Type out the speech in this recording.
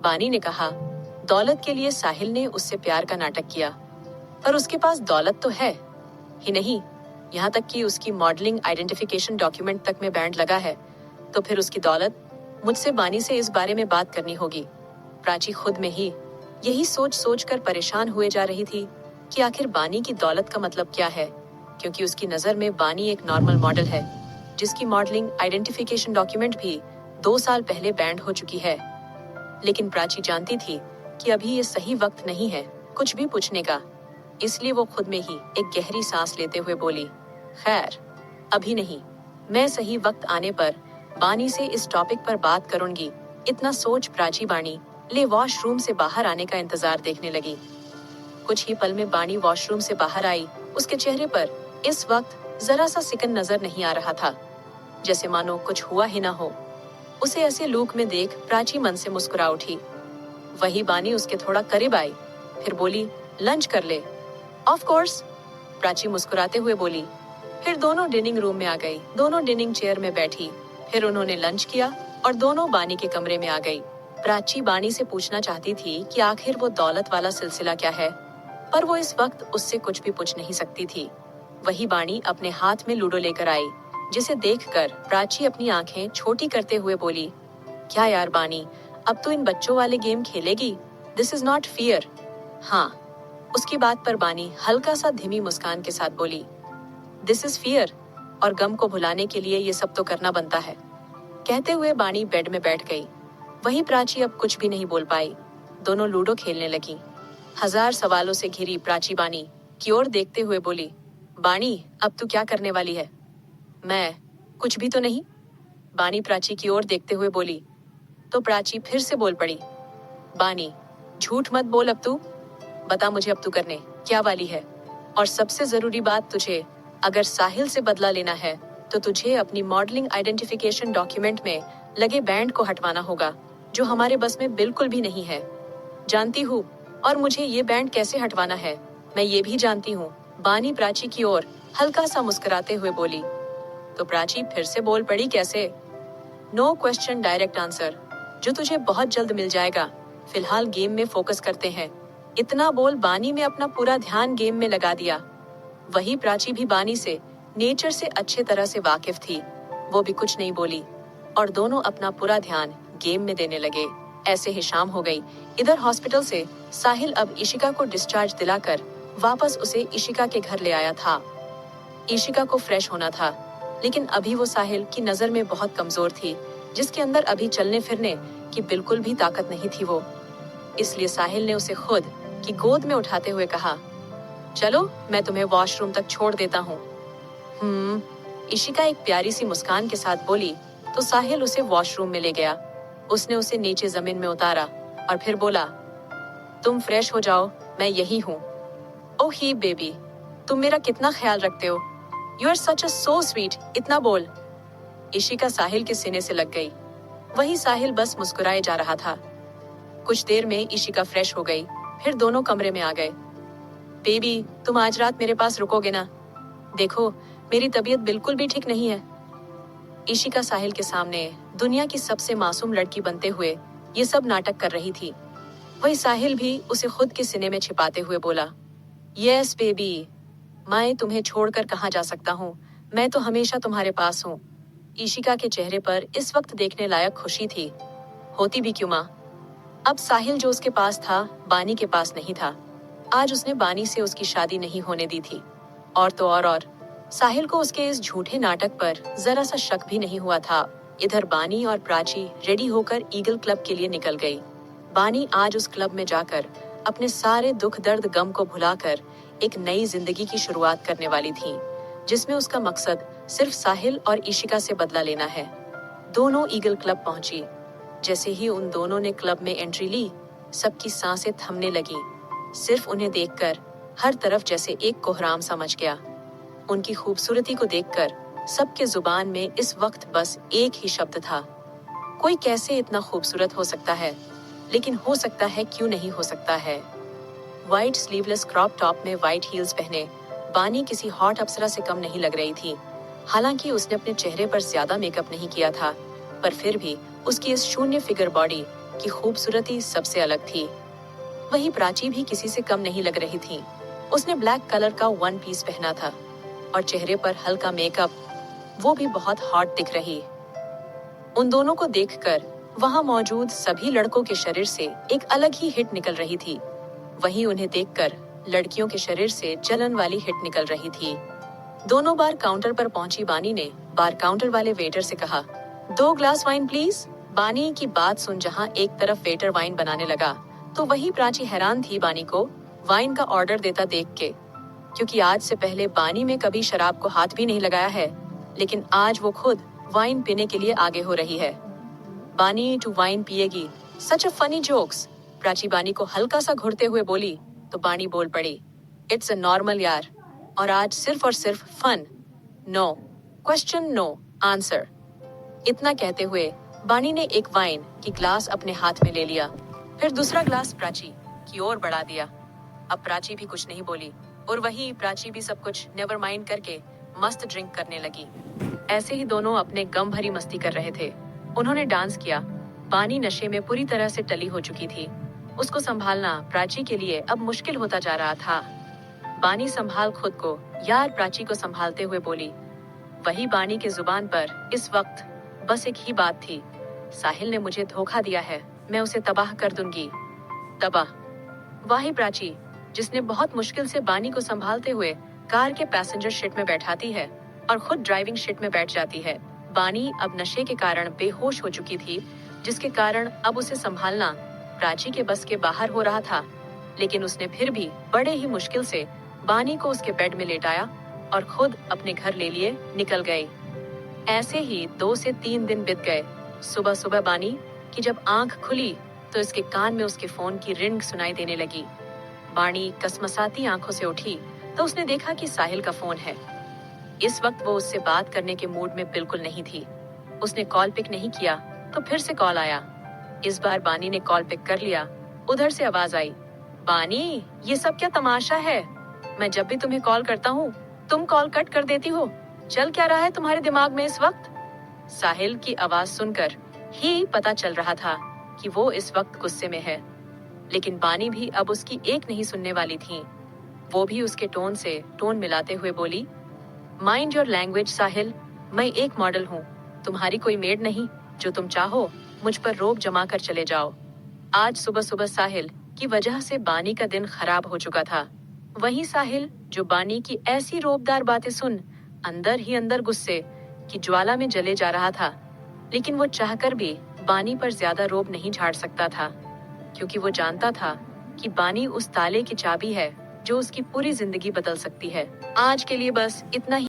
बानी ने कहा, दौलत के लिए साहिल ने उससे प्यार का नाटक किया, पर उसके पास दौलत तो है ही नहीं, यहाँ तक कि उसकी मॉडलिंग आइडेंटिफिकेशन डॉक्यूमेंट तक में बैंड लगा है, तो फिर उसकी दौलत। मुझसे बानी से इस बारे में बात करनी होगी। प्राची खुद में ही यही सोच सोच कर परेशान हुए जा रही थी कि आखिर बानी की दौलत का मतलब क्या है, क्योंकि उसकी नजर में बानी एक नॉर्मल मॉडल है जिसकी मॉडलिंग आइडेंटिफिकेशन डॉक्यूमेंट भी 2 साल पहले बैंड हो चुकी है। लेकिन प्राची जानती थी कि अभी ये सही वक्त नहीं है कुछ भी पूछने का, इसलिए वो खुद में ही एक गहरी सांस लेते हुए बोली, खैर अभी नहीं, मैं सही वक्त आने पर बानी से इस टॉपिक पर बात करूंगी। इतना सोच प्राची बानी ले वॉशरूम से बाहर आने का इंतजार देखने लगी। कुछ ही पल में बानी वॉशरूम से बाहर आई। उसके चेहरे पर इस वक्त जरा सा सिकन नजर नहीं आ रहा था, जैसे मानो कुछ हुआ ही ना हो। उसे ऐसे लुक में देख प्राची मन से मुस्कुरा उठी। वही बानी उसके थोड़ा करीब आई, फिर बोली, लंच कर ले। ऑफ कोर्स, प्राची मुस्कुराते हुए बोली। फिर दोनों डिनिंग रूम में आ गई। दोनों डिनिंग चेयर में बैठी, फिर उन्होंने लंच किया और दोनों बानी के कमरे में आ गई। प्राची बानी से पूछना चाहती थी कि आखिर वो दौलत वाला सिलसिला क्या है, पर वो इस वक्त उससे कुछ भी पूछ नहीं सकती थी। वही बानी अपने हाथ में लूडो लेकर आई, जिसे देखकर प्राची अपनी आंखें छोटी करते हुए बोली, क्या यार बानी, अब तो इन बच्चों वाले गेम खेलेगी? This is not fear. हाँ, उसकी बात पर बानी हल्का सा धीमी मुस्कान के साथ बोली, दिस इज फियर, और गम को भुलाने के लिए ये सब तो करना बनता है। कहते हुए बानी बेड में बैठ गई। वही प्राची अब कुछ भी नहीं बोल पाई। दोनों लूडो खेलने लगी। हजार सवालों से घिरी प्राची बानी की ओर देखते हुए बोली, बानी अब तू क्या करने वाली है? मैं कुछ भी तो नहीं, बानी प्राची की ओर देखते हुए बोली। तो प्राची फिर से बोल पड़ी, बानी झूठ मत बोल, अब तू बता मुझे अब तू करने क्या वाली है? और सबसे जरूरी बात, तुझे अगर साहिल से बदला लेना है तो तुझे अपनी मॉडलिंग आइडेंटिफिकेशन डॉक्यूमेंट में लगे बैंड को हटवाना होगा, जो हमारे बस में बिल्कुल भी नहीं है। जानती हूँ, और मुझे ये बैंड कैसे हटवाना है मैं ये भी जानती हूँ, बानी प्राची की ओर हल्का सा मुस्कुराते हुए बोली। तो प्राची फिर से बोल पड़ी, कैसे? नो क्वेश्चन डायरेक्ट आंसर, जो तुझे बहुत जल्द मिल जाएगा। फिलहाल गेम में फोकस करते हैं। इतना बोल बानी में अपना पूरा ध्यान गेम में लगा दिया। वही प्राची भी बानी से नेचर से अच्छे तरह से वाकिफ थी। वो भी कुछ नहीं बोली और दोनों अपना पूरा ध्यान गेम में देने लगे। ऐसे ही शाम हो गई। इधर हॉस्पिटल से साहिल अब इशिका को डिस्चार्ज दिलाकर वापस उसे इशिका के घर ले आया था। इशिका को फ्रेश होना था, लेकिन अभी वो साहिल की नजर में बहुत कमजोर थी, जिसके अंदर अभी चलने फिरने की बिल्कुल भी ताकत नहीं थी वो। इसलिए साहिल ने उसे खुद की गोद में उठाते हुए कहा, चलो मैं तुम्हें वॉशरूम तक छोड़ देता हूँ। इशिका एक प्यारी सी मुस्कान के साथ बोली तो साहिल उसे वॉशरूम में ले गया। उसने उसे नीचे जमीन में उतारा और फिर बोला, तुम फ्रेश हो जाओ, मैं यही हूँ। ओह ही बेबी, तुम मेरा कितना ख्याल रखते हो। You are such a so sweet, इतना बोल। इशिका साहिल के सीने से लग गई। वही साहिल बस मुस्कुराए जा रहा था। कुछ देर में इशिका फ्रेश हो गई, फिर दोनों कमरे में आ गए। बेबी, तुम आज रात मेरे पास रुकोगे ना? देखो, मेरी तबीयत बिल्कुल भी ठीक नहीं है। इशिका साहिल के सामने दुनिया की सबसे मासूम लड़की बनते हुए ये सब नाटक कर रही थी। वही साहिल भी उसे खुद के सीने में छिपाते हुए बोला, यस बेबी, मैं तुम्हें छोड़कर कहाँ जा सकता हूँ, मैं तो हमेशा तुम्हारे पास हूँ। इशिका के चेहरे पर इस वक्त देखने लायक खुशी थी। होती भी क्यों माँ। अब साहिल जो उसके पास था, बानी के पास नहीं था। आज उसने बानी से उसकी शादी नहीं होने दी थी। और तो और साहिल को उसके इस झूठे नाटक पर जरा सा शक भी नहीं हुआ था। इधर बानी और प्राची रेडी होकर ईगल क्लब के लिए निकल गई। बानी आज उस क्लब में जाकर अपने सारे दुख दर्द गम को भुलाकर एक नई जिंदगी की शुरुआत करने वाली थी, जिसमें उसका मकसद सिर्फ साहिल और इशिका से बदला लेना है। दोनों ईगल क्लब पहुंची। जैसे ही उन दोनों ने क्लब में एंट्री ली, सबकी सांसें थमने लगी। सिर्फ उन्हें देखकर हर तरफ जैसे एक कोहराम सा मच गया। उनकी खूबसूरती को देखकर सबके जुबान में इस वक्त बस एक ही शब्द था, कोई कैसे इतना खूबसूरत हो सकता है? लेकिन हो सकता है, क्यों नहीं हो सकता है। व्हाइट स्लीवलेस क्रॉप टॉप में व्हाइट हील्स पहने बानी किसी हॉट अप्सरा से कम नहीं लग रही थी। हालांकि उसने अपने चेहरे पर ज्यादा मेकअप नहीं किया था, पर फिर भी उसकी इस शून्य फिगर बॉडी की खूबसूरती सबसे अलग थी। वही प्राची भी किसी से कम नहीं लग रही थी। उसने ब्लैक कलर का वन पीस पहना था और चेहरे पर हल्का मेकअप, वो भी बहुत हॉट दिख रही। उन दोनों को देखकर वहां मौजूद सभी लड़कों के शरीर से एक अलग ही हिट निकल रही थी। वहीं उन्हें देखकर लड़कियों के शरीर से जलन वाली हिट निकल रही थी। दोनों बार काउंटर पर पहुंची बानी ने बार काउंटर वाले वेटर से कहा, 2 ग्लास वाइन प्लीज। बानी की बात सुन जहां एक तरफ वेटर वाइन बनाने लगा, तो वहीं प्राची हैरान थी बानी को वाइन का ऑर्डर देता देख के, क्योंकि आज से पहले बानी में कभी शराब को हाथ भी नहीं लगाया है, लेकिन आज वो खुद वाइन पीने के लिए आगे हो रही है। बानी टू वाइन पिएगी, such a funny jokes. Prachi Bani को हल्का सा घुरते हुए बोली, तो बानी बोल पड़ी, इट्स अ नॉर्मल यार, और आज सिर्फ और सिर्फ fun, no question no answer. इतना कहते हुए बानी ने एक वाइन की ग्लास अपने हाथ में ले लिया, फिर दूसरा ग्लास प्राची की ओर बढ़ा दिया। अब प्राची भी कुछ नहीं बोली और वही प्राची भी सब कुछ नेवर माइंड करके मस्त ड्रिंक करने लगी। ऐसे ही दोनों अपने गम भरी मस्ती कर रहे थे। उन्होंने डांस किया। बानी नशे में पूरी तरह से टली हो चुकी थी। उसको संभालना प्राची के लिए अब मुश्किल होता जा रहा था। बानी संभाल खुद को यार, प्राची को संभालते हुए बोली। वही बानी के जुबान पर इस वक्त बस एक ही बात थी, साहिल ने मुझे धोखा दिया है, मैं उसे तबाह कर दूंगी। तबाह? वही प्राची जिसने बहुत मुश्किल से बानी को संभालते हुए कार के पैसेंजर सीट में बैठाती है और खुद ड्राइविंग सीट में बैठ जाती है। बानी अब नशे के कारण बेहोश हो चुकी थी, जिसके कारण अब उसे संभालना प्राची के बस के बाहर हो रहा था। लेकिन उसने फिर भी बड़े ही मुश्किल से बानी को उसके बेड में लेटाया और खुद अपने घर ले लिए निकल गए। ऐसे ही 2 से 3 दिन बीत गए। सुबह सुबह बानी की जब आंख खुली तो इसके कान में उसके फोन की रिंग सुनाई देने लगी। बानी कसमसाती आंखों से उठी तो उसने देखा कि साहिल का फोन है। इस वक्त वो उससे बात करने के मूड में बिल्कुल नहीं थी। उसने कॉल पिक नहीं किया तो फिर से कॉल आया। इस बार बानी ने कॉल पिक कर लिया। उधर से आवाज आई, बानी ये सब क्या तमाशा है? मैं जब भी तुम्हें कॉल करता हूँ तुम कॉल कट कर देती हो, चल क्या रहा है तुम्हारे दिमाग में इस वक्त? साहिल की आवाज सुनकर ही पता चल रहा था कि वो इस वक्त गुस्से में है, लेकिन बानी भी अब उसकी एक नहीं सुनने वाली थी। वो भी उसके टोन से टोन मिलाते हुए बोली, माइंड योर लैंग्वेज साहिल, मैं एक मॉडल हूँ, तुम्हारी कोई मेड नहीं। जो तुम चाहो मुझ पर रोब जमा कर चले जाओ। आज सुबह सुबह साहिल की वजह से बानी का दिन खराब हो चुका था। वही साहिल जो बानी की ऐसी रोबदार बातें सुन अंदर ही अंदर गुस्से की ज्वाला में जले जा रहा था, लेकिन वो चाहकर भी बानी पर ज्यादा रोब नहीं झाड़ सकता था, क्योंकि वो जानता था कि बानी उस ताले की चाबी है जो उसकी पूरी जिंदगी बदल सकती है। आज के लिए बस इतना ही।